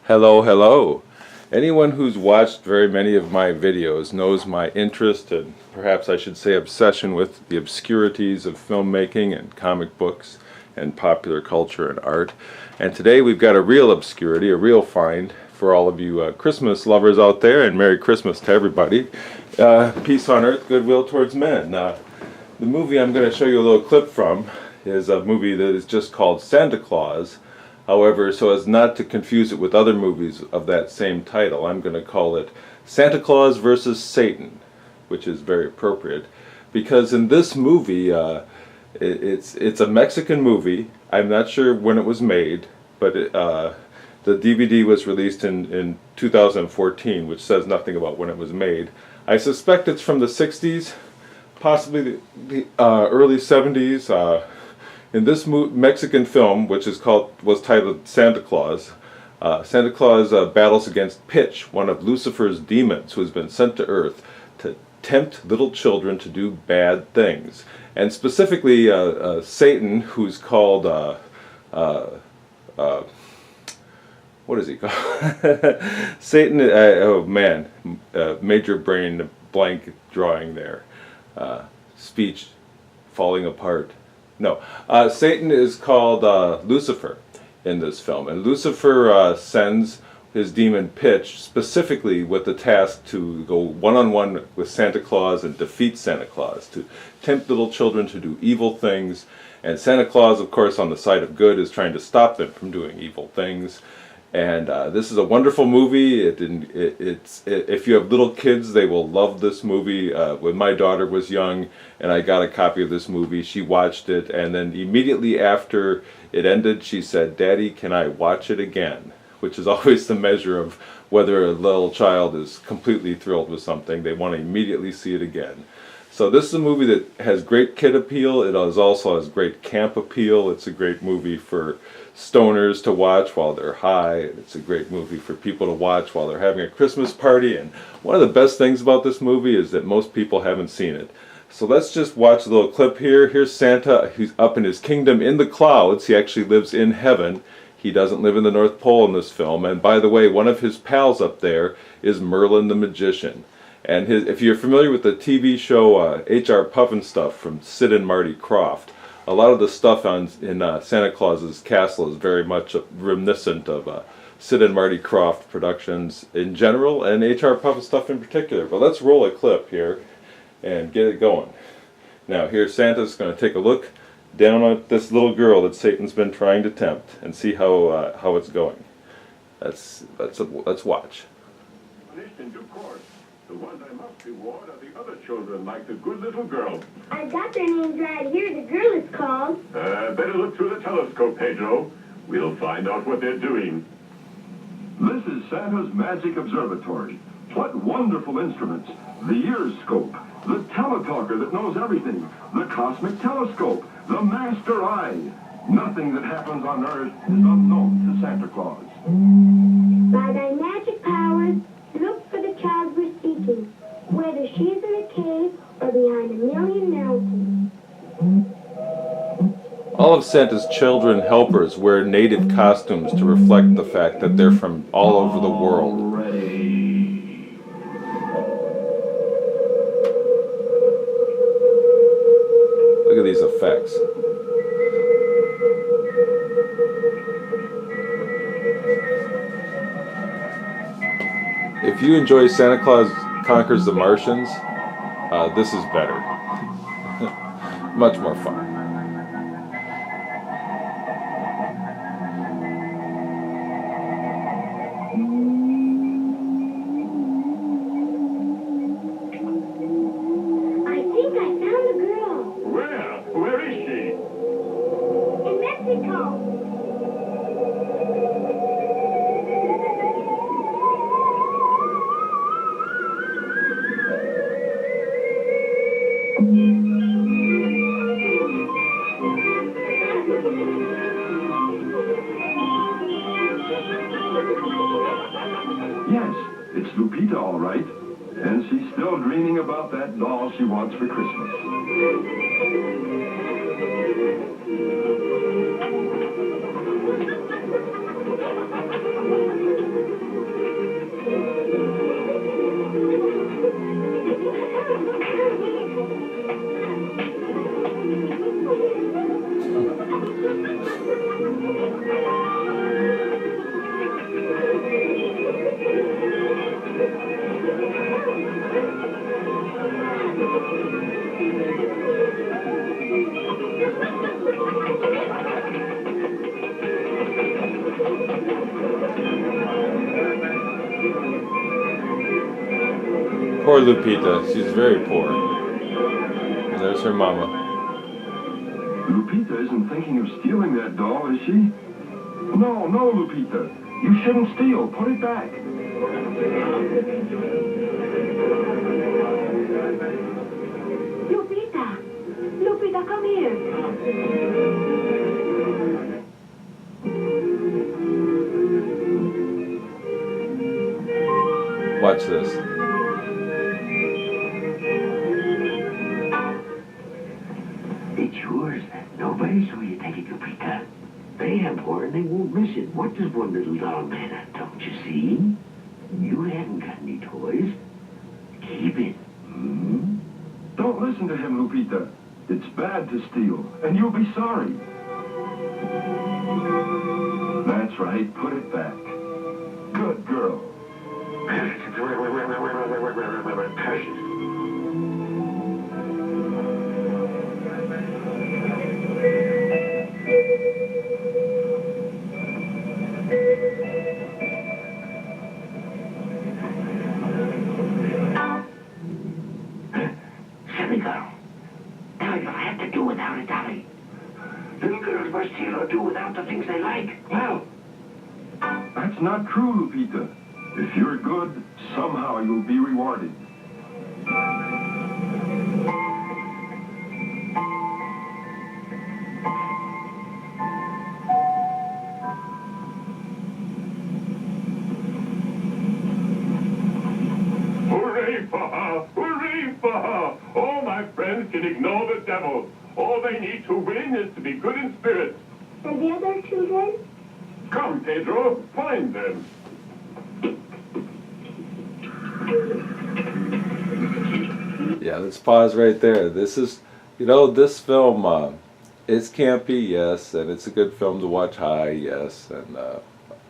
Hello, hello. Anyone who's watched very many of my videos knows my interest, and perhaps I should say obsession, with the obscurities of filmmaking and comic books and popular culture and art. And today we've got a real obscurity, a real find for all of you Christmas lovers out there, and Merry Christmas to everybody. Peace on earth, goodwill towards men. The movie I'm going to show you a little clip from is a movie that is just called Santa Claus. However, so as not to confuse it with other movies of that same title, I'm going to call it Santa Claus versus Satan, which is very appropriate, because in this movie, it's a Mexican movie. I'm not sure when it was made, but the DVD was released in 2014, which says nothing about when it was made. I suspect it's from the 60s, possibly the early 70s. In this Mexican film, which was titled Santa Claus, Santa Claus battles against Pitch, one of Lucifer's demons who has been sent to Earth to tempt little children to do bad things. And specifically, Satan, who's called, what is he called? Satan, oh man, major brain blank drawing there. Speech falling apart. No, Satan is called Lucifer in this film, and Lucifer sends his demon Pitch specifically with the task to go one-on-one with Santa Claus and defeat Santa Claus, to tempt little children to do evil things. And Santa Claus, of course, on the side of good, is trying to stop them from doing evil things. And this is a wonderful movie. If you have little kids, they will love this movie. When my daughter was young and I got a copy of this movie, she watched it, and then immediately after it ended, she said, "Daddy, can I watch it again?" Which is always the measure of whether a little child is completely thrilled with something. They want to immediately see it again. So this is a movie that has great kid appeal. It also has great camp appeal. It's a great movie for stoners to watch while they're high. It's a great movie for people to watch while they're having a Christmas party. And one of the best things about this movie is that most people haven't seen it. So let's just watch a little clip here. Here's Santa. He's up in his kingdom in the clouds. He actually lives in heaven. He doesn't live in the North Pole in this film. And by the way, one of his pals up there is Merlin the Magician. And if you're familiar with the TV show H.R. Puffenstuff from Sid and Marty Krofft, a lot of the stuff in Santa Claus's castle is very much reminiscent of Sid and Marty Krofft productions in general, and H.R. Puffenstuff in particular. But let's roll a clip here and get it going. Now here Santa's going to take a look down at this little girl that Satan's been trying to tempt and see how it's going. Let's watch. Of course. The ones I must reward are the other children, like the good little girl. I've got their names right here. The girl is called. Better look through the telescope, Pedro. We'll find out what they're doing. This is Santa's Magic Observatory. What wonderful instruments. The ear scope, the teletalker that knows everything, the cosmic telescope, the master eye. Nothing that happens on Earth is unknown to Santa Claus. By thy magic powers, look for the child we're seeking, whether she's in a cave or behind a million mountains. All of Santa's children helpers wear native costumes to reflect the fact that they're from all over the world. Look at these effects. If you enjoy Santa Claus Conquers the Martians, this is better. Much more fun. I think I found the girl. Where? Where is she? In Mexico. Yes, it's Lupita, all right. And she's still dreaming about that doll she wants for Christmas. Poor Lupita, she's very poor. And there's her mama. Lupita isn't thinking of stealing that doll, is she? No, no, Lupita. You shouldn't steal. Put it back. Lupita! Lupita, come here. Watch this. It's yours. Nobody saw you take it, Lupita. They have more and they won't miss it. What does one little doll man have? Don't you see? You haven't got any toys. Keep it. Hmm? Don't listen to him, Lupita. It's bad to steal, and you'll be sorry. That's right. Put it back. Good girl. Silly girl. Dolly will have to do without it, Dolly. Little girls must steal or do without the things they like. Well, That's not true, Lupita. If you're good, somehow you'll be rewarded. Hooray for her! Hooray for her! All my friends can ignore the devil. All they need to win is to be good in spirit. And the other children? Come, Pedro, find them. Yeah, let's pause right there. This is, this film, it's campy, yes, and it's a good film to watch high, yes, and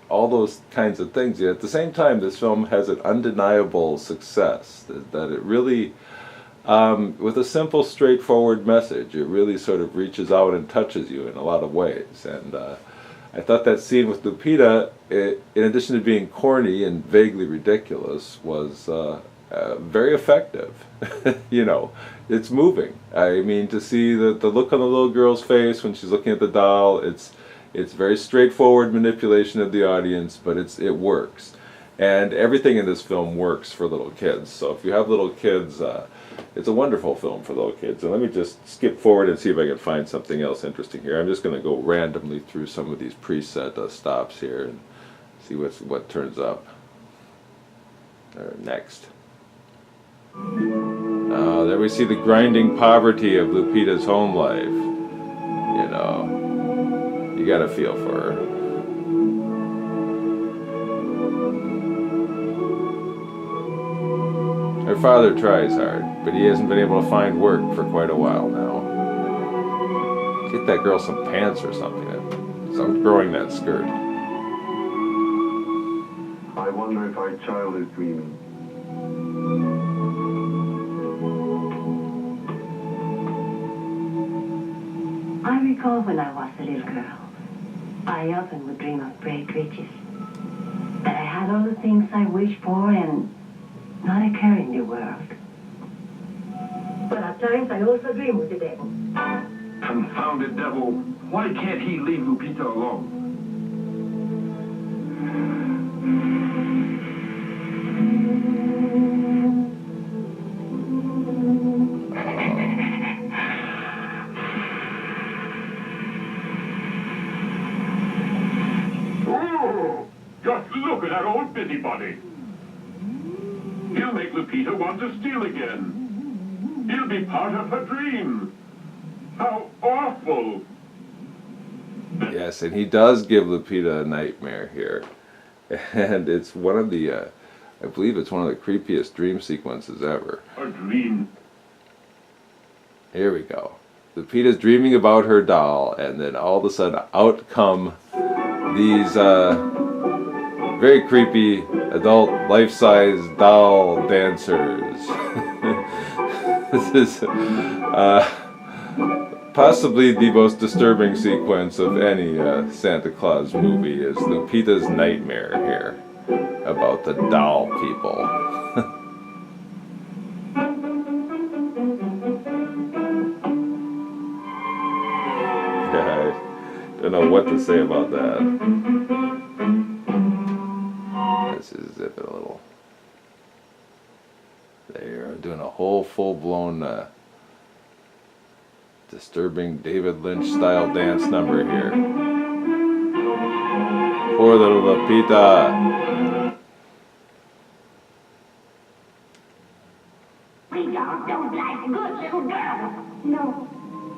all those kinds of things. Yet at the same time, this film has an undeniable success, that it really, with a simple, straightforward message, it really sort of reaches out and touches you in a lot of ways. And I thought that scene with Lupita, in addition to being corny and vaguely ridiculous, was very effective. It's moving. I mean, to see the look on the little girl's face when she's looking at the doll, it's very straightforward manipulation of the audience, but it works. And everything in this film works for little kids. So if you have little kids, it's a wonderful film for little kids. And let me just skip forward and see if I can find something else interesting here. I'm just going to go randomly through some of these preset stops here and see what turns up. Next. There we see the grinding poverty of Lupita's home life. You gotta feel for her. Her father tries hard, but he hasn't been able to find work for quite a while now. Get that girl some pants or something. Stop growing that skirt. I wonder if our child is dreaming. I recall when I was a little girl, I often would dream of great riches. That I had all the things I wished for and not a care in the world. But at times I also dream with the devil. Confounded devil. Why can't he leave Lupita alone? Oh, just look at that old busybody. He'll make Lupita want to steal again. He'll be part of her dream. How awful. Yes, and he does give Lupita a nightmare here. And it's one of the, I believe it's one of the creepiest dream sequences ever. A dream. Here we go. Lupita's dreaming about her doll, and then all of a sudden out come these very creepy adult life-size doll dancers. This is Possibly the most disturbing sequence of any Santa Claus movie is Lupita's nightmare here about the doll people. Yeah, I don't know what to say about that. Let's just zip it a little. They are doing a whole full-blown disturbing David Lynch style dance number here. Poor little Lupita. We don't like good little girls. No.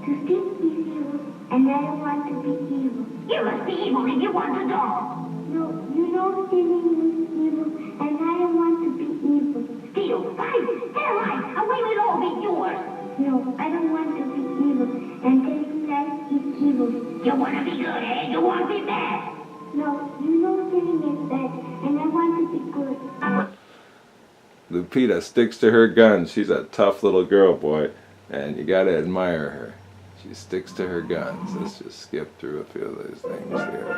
To think is evil, and I don't want to be evil. You must be evil if you want a doll. No, you know stealing is evil, and I don't want to be evil. Steal, fight, tell lies, and we will all be yours. No, I don't want to be evil, and telling lies is evil. You want to be good, eh? You want to be bad. No, you know stealing is bad, and I want to be good. Lupita sticks to her guns. She's a tough little girl, boy, and you gotta admire her. She sticks to her guns. Let's just skip through a few of these things here.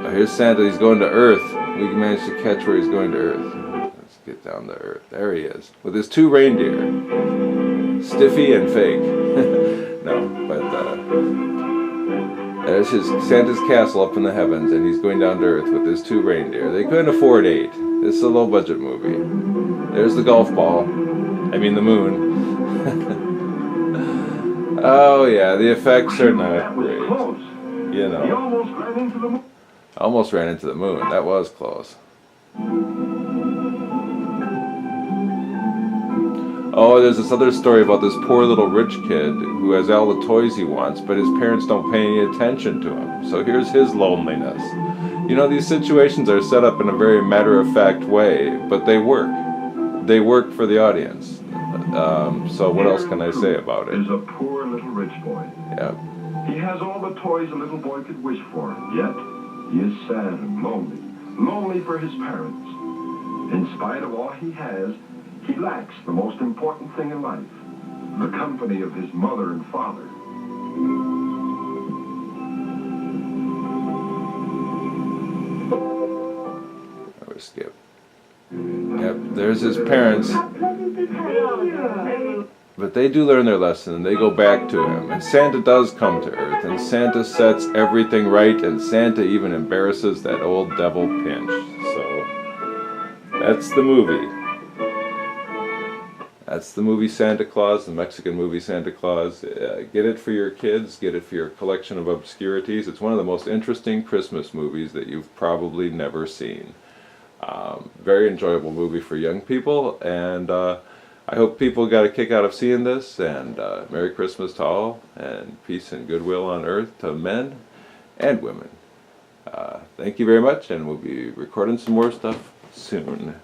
Oh, here's Santa. He's going to Earth. We managed to catch where he's going to Earth. Let's get down to Earth. There he is. With his two reindeer. Stiffy and Fake. No, but there's his Santa's castle up in the heavens, and he's going down to Earth with his two reindeer. They couldn't afford 8. This is a low-budget movie. There's the golf ball. I mean the moon. Oh yeah, the effects are not great. You know. He almost ran into the moon. Almost ran into the moon. That was close. Oh, there's this other story about this poor little rich kid who has all the toys he wants, but his parents don't pay any attention to him. So here's his loneliness. You know, these situations are set up in a very matter-of-fact way, but they work. They work for the audience. So what else can I say about it? Is a poor little rich boy. Yeah. He has all the toys a little boy could wish for, yet he is sad and lonely. Lonely for his parents. In spite of all he has, he lacks the most important thing in life, the company of his mother and father. Or skip. Yep, there's his parents. But they do learn their lesson, and they go back to him. And Santa does come to Earth, and Santa sets everything right, and Santa even embarrasses that old devil Pinch. So, that's the movie. That's the movie Santa Claus, the Mexican movie Santa Claus. Get it for your kids, get it for your collection of obscurities. It's one of the most interesting Christmas movies that you've probably never seen. Very enjoyable movie for young people, and I hope people got a kick out of seeing this, and Merry Christmas to all, and peace and goodwill on earth to men and women. Thank you very much, and we'll be recording some more stuff soon.